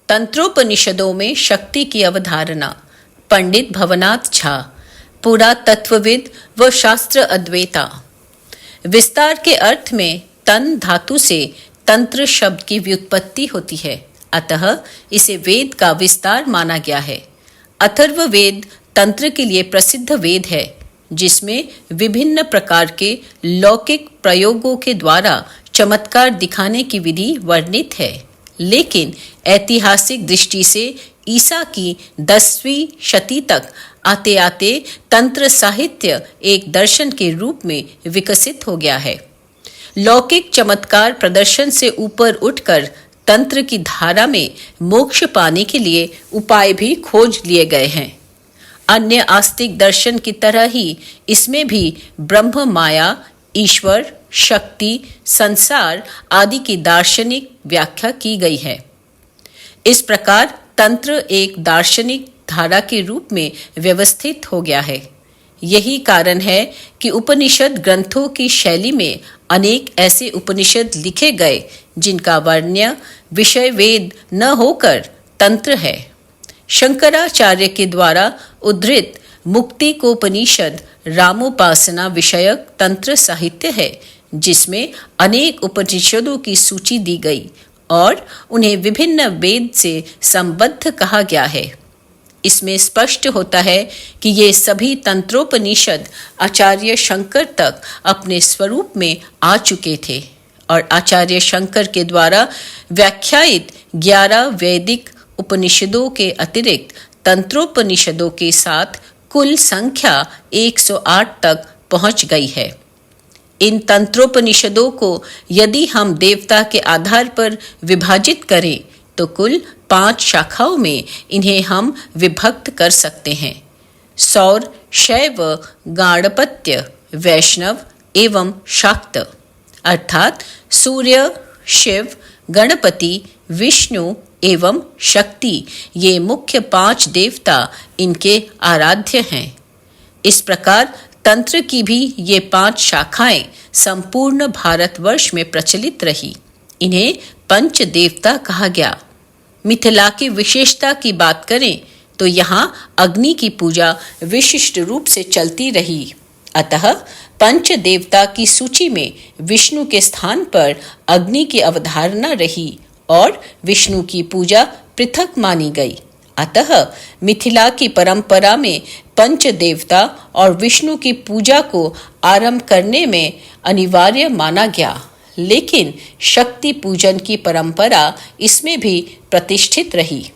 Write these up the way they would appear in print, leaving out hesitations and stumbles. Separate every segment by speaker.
Speaker 1: तंत्रोपनिषदों में शक्ति की अवधारणा। पंडित भवनाथ झा, पुरातत्वविद व शास्त्र अद्वैता। विस्तार के अर्थ में तन धातु से तंत्र शब्द की व्युत्पत्ति होती है, अतः इसे वेद का विस्तार माना गया है। अथर्ववेद तंत्र के लिए प्रसिद्ध वेद है, जिसमें विभिन्न प्रकार के लौकिक प्रयोगों के द्वारा चमत्कार दिखाने की विधि वर्णित है। लेकिन ऐतिहासिक दृष्टि से ईसा की 10वीं शती तक आते आते तंत्र साहित्य एक दर्शन के रूप में विकसित हो गया है। लौकिक चमत्कार प्रदर्शन से ऊपर उठकर तंत्र की धारा में मोक्ष पाने के लिए उपाय भी खोज लिए गए हैं। अन्य आस्तिक दर्शन की तरह ही इसमें भी ब्रह्म, माया, ईश्वर, शक्ति, संसार आदि की दार्शनिक व्याख्या की गई है। इस प्रकार तंत्र एक दार्शनिक धारा के रूप में व्यवस्थित हो गया है। यही कारण है कि उपनिषद ग्रंथों की शैली में अनेक ऐसे उपनिषद लिखे गए जिनका वर्ण्य विषय वेद न होकर तंत्र है। शंकराचार्य के द्वारा उद्धृत मुक्तिकोपनिषद रामोपासना विषयक तंत्र साहित्य है, जिसमें अनेक उपनिषदों की सूची दी गई और उन्हें विभिन्न वेद से संबद्ध कहा गया है। इसमें स्पष्ट होता है कि ये सभी तंत्रोपनिषद आचार्य शंकर तक अपने स्वरूप में आ चुके थे और आचार्य शंकर के द्वारा व्याख्यायित 11 वैदिक उपनिषदों के अतिरिक्त तंत्रोपनिषदों के साथ कुल संख्या 108 तक पहुंच गई है। इन तंत्रोपनिषदों को यदि हम देवता के आधार पर विभाजित करें तो कुल 5 शाखाओं में इन्हें हम विभक्त कर सकते हैं। सौर, शैव, गाणपत्य, वैष्णव एवं शाक्त, अर्थात सूर्य, शिव, गणपति, विष्णु एवं शक्ति, ये मुख्य 5 देवता इनके आराध्य हैं। इस प्रकार तंत्र की भी ये 5 शाखाएं संपूर्ण भारतवर्ष में प्रचलित रही। इन्हें पंच देवता कहा गया। मिथिला की विशेषता की बात करें तो यहाँ अग्नि की पूजा विशिष्ट रूप से चलती रही, अतः पंच देवता की सूची में विष्णु के स्थान पर अग्नि की अवधारणा रही और विष्णु की पूजा पृथक मानी गई। अतः मिथिला की परंपरा में पंच देवता और विष्णु की पूजा को आरंभ करने में अनिवार्य माना गया, लेकिन शक्ति पूजन की परंपरा इसमें भी प्रतिष्ठित रही।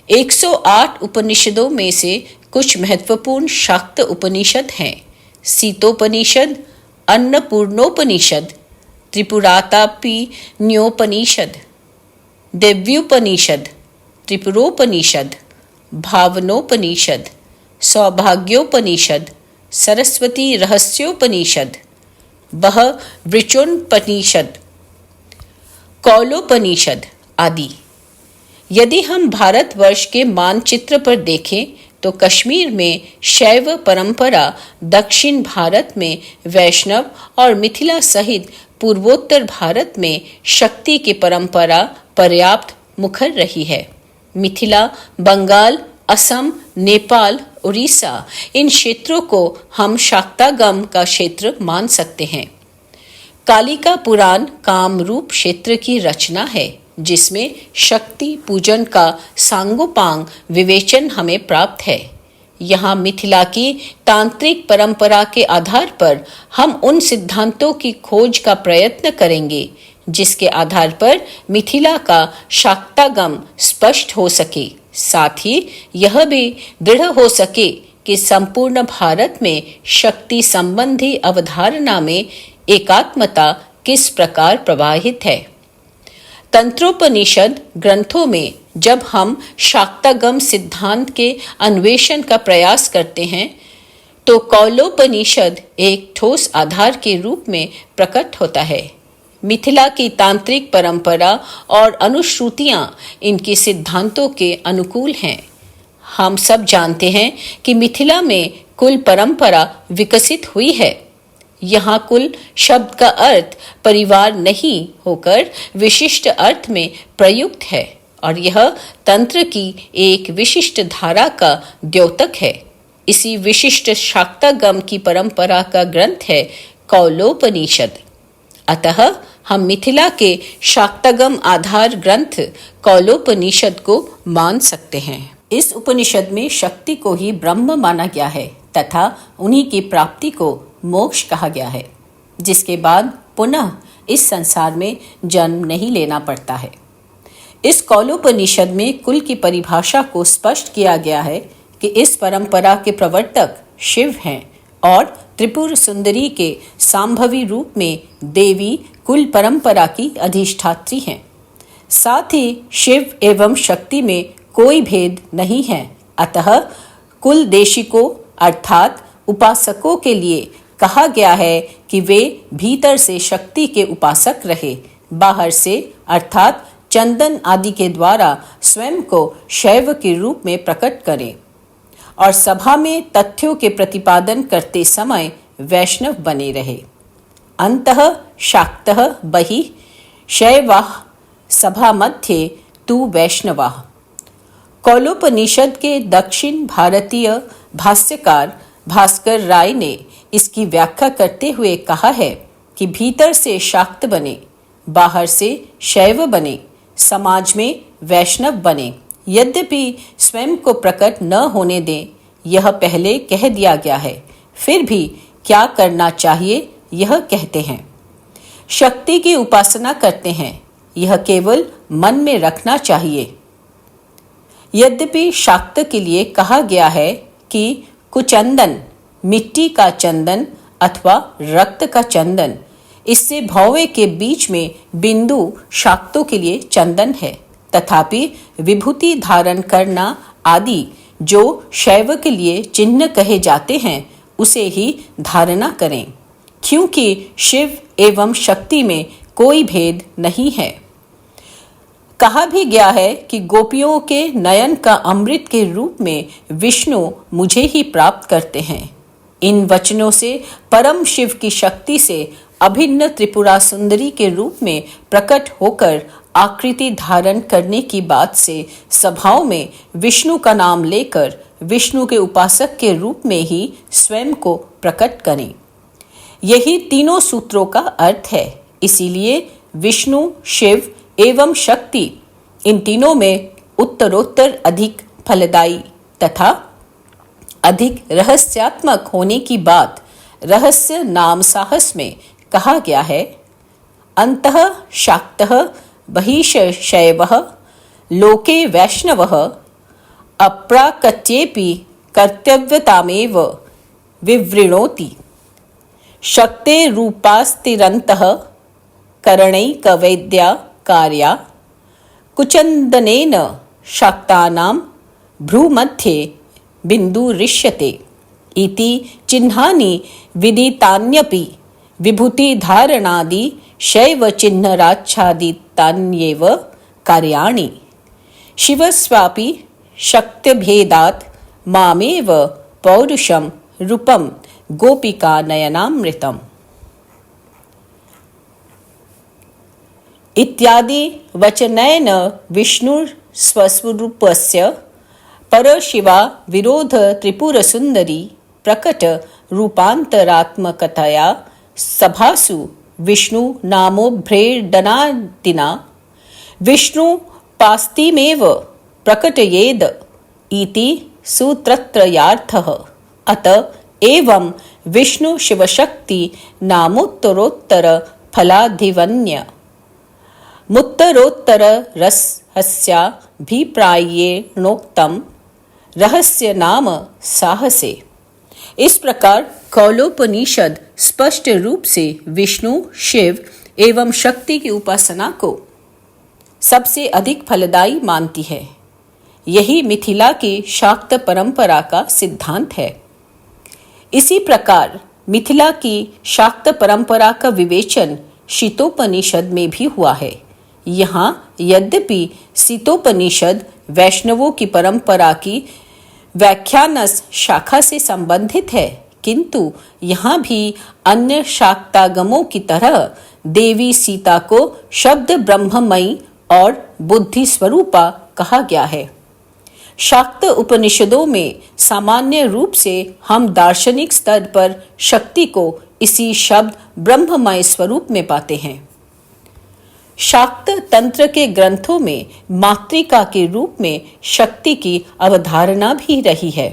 Speaker 1: 108 उपनिषदों में से कुछ महत्वपूर्ण शाक्त उपनिषद हैं। सीतोपनिषद, अन्नपूर्णोपनिषद, त्रिपुरातापिन्योपनिषद, देव्योपनिषद, त्रिपुरोपनिषद, भावनोपनिषद, सौभाग्योपनिषद, सरस्वती रहस्योपनिषद, बहवृचोपनिषद, कौलोपनिषद आदि। यदि हम भारतवर्ष के मानचित्र पर देखें तो कश्मीर में शैव परंपरा, दक्षिण भारत में वैष्णव और मिथिला सहित पूर्वोत्तर भारत में शक्ति की परंपरा पर्याप्त मुखर रही है। मिथिला, बंगाल, असम, नेपाल, उड़ीसा, इन क्षेत्रों को हम शाक्तागम का क्षेत्र मान सकते हैं। कालिका पुराण कामरूप क्षेत्र की रचना है, जिसमें शक्ति पूजन का सांगोपांग विवेचन हमें प्राप्त है। यहाँ मिथिला की तांत्रिक परंपरा के आधार पर हम उन सिद्धांतों की खोज का प्रयत्न करेंगे जिसके आधार पर मिथिला का शाक्तागम स्पष्ट हो सके, साथ ही यह भी दृढ़ हो सके कि संपूर्ण भारत में शक्ति संबंधी अवधारणा में एकात्मता किस प्रकार प्रवाहित है। तंत्रोपनिषद ग्रंथों में जब हम शाक्तागम सिद्धांत के अन्वेषण का प्रयास करते हैं तो कौलोपनिषद एक ठोस आधार के रूप में प्रकट होता है। मिथिला की तांत्रिक परंपरा और अनुश्रुतियां इनके सिद्धांतों के अनुकूल हैं। हम सब जानते हैं कि मिथिला में कुल परंपरा विकसित हुई है। यहाँ कुल शब्द का अर्थ परिवार नहीं होकर विशिष्ट अर्थ में प्रयुक्त है और यह तंत्र की एक विशिष्ट धारा का द्योतक है। इसी विशिष्ट शाक्तागम की परंपरा का ग्रंथ है कौलोपनिषद। अतः हम मिथिला के शाक्तागम आधार ग्रंथ कौलोपनिषद को मान सकते हैं। इस उपनिषद में शक्ति को ही ब्रह्म माना गया है तथा उन्हीं की प्राप्ति को मोक्ष कहा गया है, जिसके बाद पुनः इस संसार में जन्म नहीं लेना पड़ता है। इस कौलोपनिषद में कुल की परिभाषा को स्पष्ट किया गया है कि इस परंपरा के प्रवर्तक शिव हैं और त्रिपुर सुंदरी के सांभवी रूप में देवी कुल परंपरा की अधिष्ठात्री हैं। साथ ही शिव एवं शक्ति में कोई भेद नहीं है। अतः कुल देशिकों अर्थात उपासकों के लिए कहा गया है कि वे भीतर से शक्ति के उपासक रहे, बाहर से अर्थात चंदन आदि के द्वारा स्वयं को शैव के रूप में प्रकट करें और सभा में तथ्यों के प्रतिपादन करते समय वैष्णव बने रहे। अंतः शाक्तः बहिः शैवाः सभा मध्ये तु वैष्णवाः। कौलोपनिषद के दक्षिण भारतीय भाष्यकार भास्कर राय ने इसकी व्याख्या करते हुए कहा है कि भीतर से शाक्त बने, बाहर से शैव बने, समाज में वैष्णव बने, यद्यपि स्वयं को प्रकट न होने दें, यह पहले कह दिया गया है। फिर भी क्या करना चाहिए यह कहते हैं। शक्ति की उपासना करते हैं, यह केवल मन में रखना चाहिए। यद्यपि शाक्त के लिए कहा गया है कि कुचंदन, मिट्टी का चंदन अथवा रक्त का चंदन, इससे भौवे के बीच में बिंदु शाक्तों के लिए चंदन है। तथापि विभूति धारण करना आदि जो शैव के लिए चिन्ह कहे जाते हैं उसे ही धारणा करें, क्योंकि शिव एवं शक्ति में कोई भेद नहीं है। कहा भी गया है कि गोपियों के नयन का अमृत के रूप में विष्णु मुझे ही प्राप्त करते हैं। इन वचनों से परम शिव की शक्ति से अभिन्न त्रिपुरा सुंदरी के रूप में प्रकट होकर आकृति धारण करने की बात से सभाओं में विष्णु का नाम लेकर विष्णु के उपासक के रूप में ही स्वयं को प्रकट करें, यही तीनों सूत्रों का अर्थ है। इसीलिए विष्णु, शिव एवं शक्ति, इन तीनों में उत्तरोत्तर अधिक फलदायी तथा अधिक रहस्यात्मक होने की बात रहस्य नाम साहस में कहा गया है। अंतः शाक्तः बहिष शैवः लोके वैष्णवः अप्राकट्येपि कर्तव्यतामेव विवृणोति। शक्ते रूपास्तिरन्तः करणैकवैद्या कार्या कुचन्दनेन शाक्तानां भ्रूमध्ये बिन्दुरिष्यते इति चिह्नानि विदितान्यपि विभूतिधारणादि शैव चिह्नराच्छादितान्येव कार्याणि। शिवस्वापि शक्त्यभेदात् मामेव पौरुषं रूपं गोपिका नयनामृतम् इत्यादि वचनेन विष्णु स्वस्वरूपस्य परशिवा विरोध त्रिपुर सुंदरी प्रकट रूपांतरात्मकतया सभासु विष्णु नामोभ्रेडनादिना विष्णु पास्तिमेव प्रकटयेद इति सूत्रत्रयार्थः। अत एवं विष्णु शिवशक्ति नामोत्तरोत्तर फलाधिवन्य मुत्तरोत्तर रहस्याभिप्रायेणोक्तम् रहस्य नाम साहसे। इस प्रकार कौलोपनिषद स्पष्ट रूप से विष्णु, शिव एवं शक्ति की उपासना को सबसे अधिक फलदायी मानती है। यही मिथिला की शाक्त परंपरा का सिद्धांत है। इसी प्रकार मिथिला की शाक्त परंपरा का विवेचन शीतोपनिषद में भी हुआ है। यहाँ यद्यपि शीतोपनिषद वैष्णवों की परंपरा की व्याख्यानस शाखा से संबंधित है, किंतु यहाँ भी अन्य शाक्तागमों की तरह देवी सीता को शब्द ब्रह्ममयी और बुद्धि स्वरूपा कहा गया है। शाक्त उपनिषदों में सामान्य रूप से हम दार्शनिक स्तर पर शक्ति को इसी शब्द ब्रह्ममय स्वरूप में पाते हैं। शाक्त तंत्र के ग्रंथों में मातृका के रूप में शक्ति की अवधारणा भी रही है।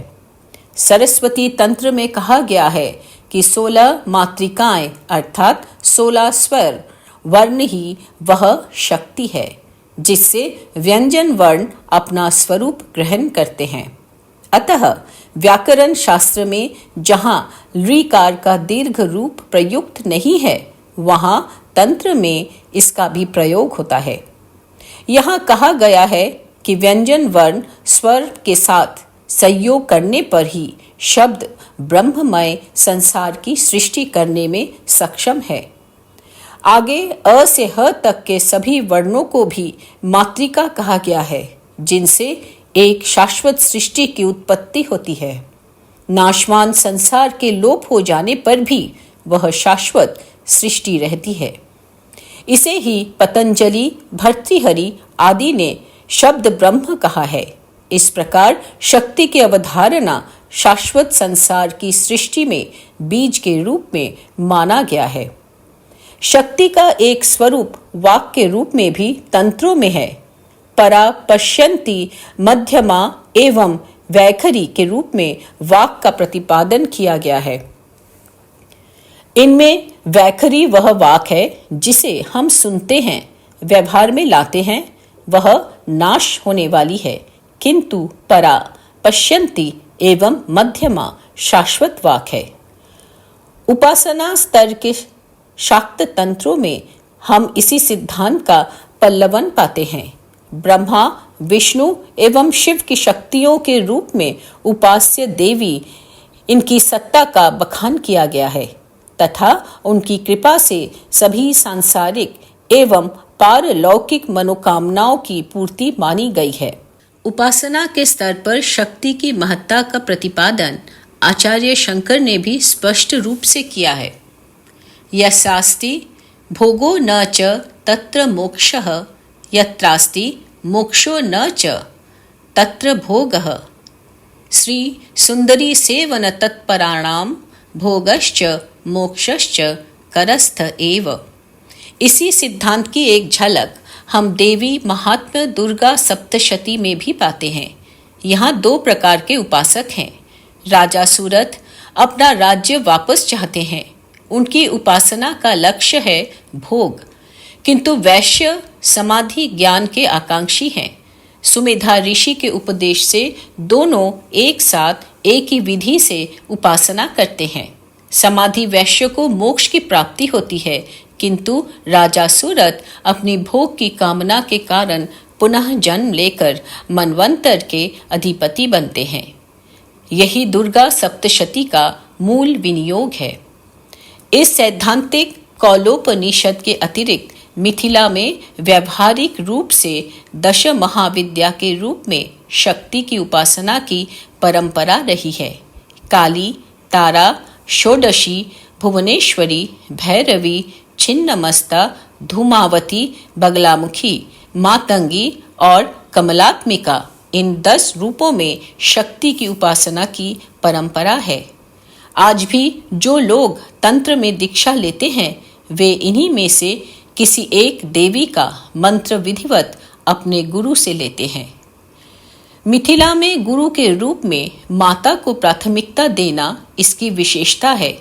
Speaker 1: सरस्वती तंत्र में कहा गया है कि 16 मातृकाएं अर्थात 16 स्वर वर्ण ही वह शक्ति है जिससे व्यंजन वर्ण अपना स्वरूप ग्रहण करते हैं। अतः व्याकरण शास्त्र में जहाँ ऋकार का दीर्घ रूप प्रयुक्त नहीं है, वहाँ तंत्र में इसका भी प्रयोग होता है। यहाँ कहा गया है कि व्यंजन वर्ण स्वर के साथ संयोग करने पर ही शब्द ब्रह्ममय संसार की सृष्टि करने में सक्षम है। आगे अ से ह तक के सभी वर्णों को भी मातृका कहा गया है, जिनसे एक शाश्वत सृष्टि की उत्पत्ति होती है। नाशवान संसार के लोप हो जाने पर भी वह शाश्वत सृष्टि रहती है। इसे ही पतंजलि, भर्तृहरि आदि ने शब्द ब्रह्म कहा है। इस प्रकार शक्ति की अवधारणा शाश्वत संसार की सृष्टि में बीज के रूप में माना गया है। शक्ति का एक स्वरूप वाक के रूप में भी तंत्रों में है। परा, पश्यन्ति, मध्यमा एवं वैखरी के रूप में वाक का प्रतिपादन किया गया है। इनमें वैखरी वह वाक है जिसे हम सुनते हैं, व्यवहार में लाते हैं, वह नाश होने वाली है, किंतु परा, पश्यन्ति एवं मध्यमा शाश्वत वाक है। उपासना स्तर के शाक्त तंत्रों में हम इसी सिद्धांत का पल्लवन पाते हैं। ब्रह्मा, विष्णु एवं शिव की शक्तियों के रूप में उपास्य देवी, इनकी सत्ता का बखान किया गया है तथा उनकी कृपा से सभी सांसारिक एवं पारलौकिक मनोकामनाओं की पूर्ति मानी गई है। उपासना के स्तर पर शक्ति की महत्ता का प्रतिपादन आचार्य शंकर ने भी स्पष्ट रूप से किया है। यस्यास्ति भोगो न च तत्र मोक्षः, यत्रास्ति मोक्षो न च तत्र भोगः। श्री सुंदरी सेवन तत्पराणां भोगश्च मोक्षश्च करस्थ एव। इसी सिद्धांत की एक झलक हम देवी महात्म्य दुर्गा सप्तशती में भी पाते हैं। यहाँ 2 प्रकार के उपासक हैं। राजा सूरथ अपना राज्य वापस चाहते हैं, उनकी उपासना का लक्ष्य है भोग, किंतु वैश्य समाधि ज्ञान के आकांक्षी हैं। सुमेधा ऋषि के उपदेश से दोनों एक साथ एक ही विधि से उपासना करते हैं। समाधि वैश्य को मोक्ष की प्राप्ति होती है, किंतु राजा सूरथ अपनी भोग की कामना के कारण पुनः जन्म लेकर मनवंतर के अधिपति बनते हैं। यही दुर्गा सप्तशती का मूल विनियोग है। इस सैद्धांतिक कौलोपनिषद के अतिरिक्त मिथिला में व्यवहारिक रूप से 10 महाविद्या के रूप में शक्ति की उपासना की परंपरा रही है। काली, तारा, षोडशी, भुवनेश्वरी, भैरवी, छिन्नमस्ता, धूमावती, बगलामुखी, मातंगी और कमलात्मिका, इन 10 रूपों में शक्ति की उपासना की परंपरा है। आज भी जो लोग तंत्र में दीक्षा लेते हैं, वे इन्हीं में से किसी एक देवी का मंत्र विधिवत अपने गुरु से लेते हैं। मिथिला में गुरु के रूप में माता को प्राथमिकता देना इसकी विशेषता है।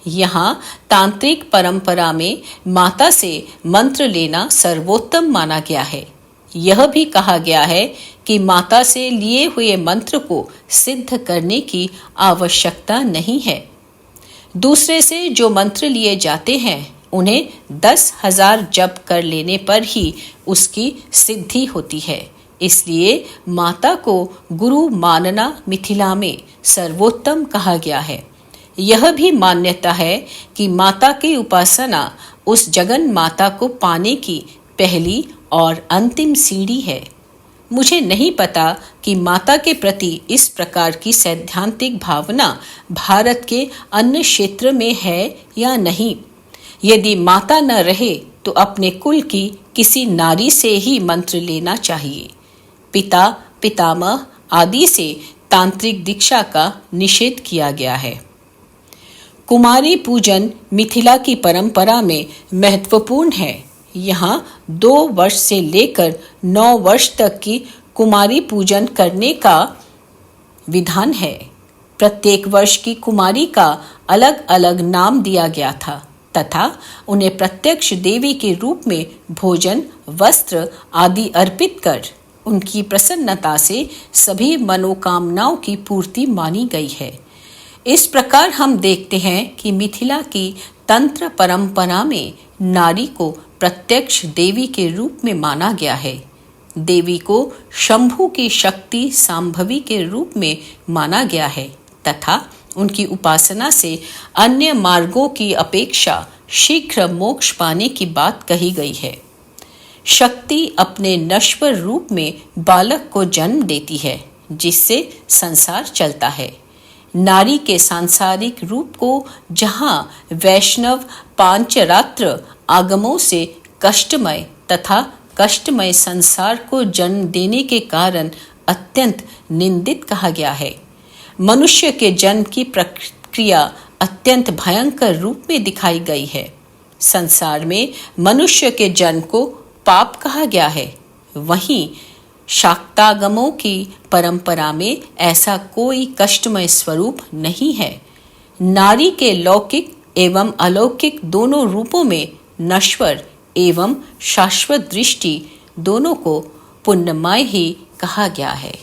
Speaker 1: यहाँ तांत्रिक परंपरा में माता से मंत्र लेना सर्वोत्तम माना गया है। यह भी कहा गया है कि माता से लिए हुए मंत्र को सिद्ध करने की आवश्यकता नहीं है। दूसरे से जो मंत्र लिए जाते हैं, उन्हें 10,000 जप कर लेने पर ही उसकी सिद्धि होती है। इसलिए माता को गुरु मानना मिथिला में सर्वोत्तम कहा गया है। यह भी मान्यता है कि माता की उपासना उस जगन माता को पाने की पहली और अंतिम सीढ़ी है। मुझे नहीं पता कि माता के प्रति इस प्रकार की सैद्धांतिक भावना भारत के अन्य क्षेत्र में है या नहीं। यदि माता न रहे तो अपने कुल की किसी नारी से ही मंत्र लेना चाहिए। पिता, पितामह आदि से तांत्रिक दीक्षा का निषेध किया गया है। कुमारी पूजन मिथिला की परंपरा में महत्वपूर्ण है। यहाँ 2 वर्ष से लेकर 9 वर्ष तक की कुमारी पूजन करने का विधान है। प्रत्येक वर्ष की कुमारी का अलग अलग नाम दिया गया था तथा उन्हें प्रत्यक्ष देवी के रूप में भोजन, वस्त्र आदि अर्पित कर उनकी प्रसन्नता से सभी मनोकामनाओं की पूर्ति मानी गई है। इस प्रकार हम देखते हैं कि मिथिला की तंत्र परंपरा में नारी को प्रत्यक्ष देवी के रूप में माना गया है। देवी को शंभु की शक्ति सांभवी के रूप में माना गया है तथा उनकी उपासना से अन्य मार्गों की अपेक्षा शीघ्र मोक्ष पाने की बात कही गई है। शक्ति अपने नश्वर रूप में बालक को जन्म देती है, जिससे संसार चलता है। नारी के सांसारिक रूप को जहाँ वैष्णव पांचरात्र आगमों से कष्टमय तथा कष्टमय संसार को जन्म देने के कारण अत्यंत निंदित कहा गया है। मनुष्य के जन्म की प्रक्रिया अत्यंत भयंकर रूप में दिखाई गई है। संसार में मनुष्य के जन्म को पाप कहा गया है। वहीं शाक्तागमों की परंपरा में ऐसा कोई कष्टमय स्वरूप नहीं है। नारी के लौकिक एवं अलौकिक दोनों रूपों में नश्वर एवं शाश्वत दृष्टि दोनों को पुण्यमय ही कहा गया है।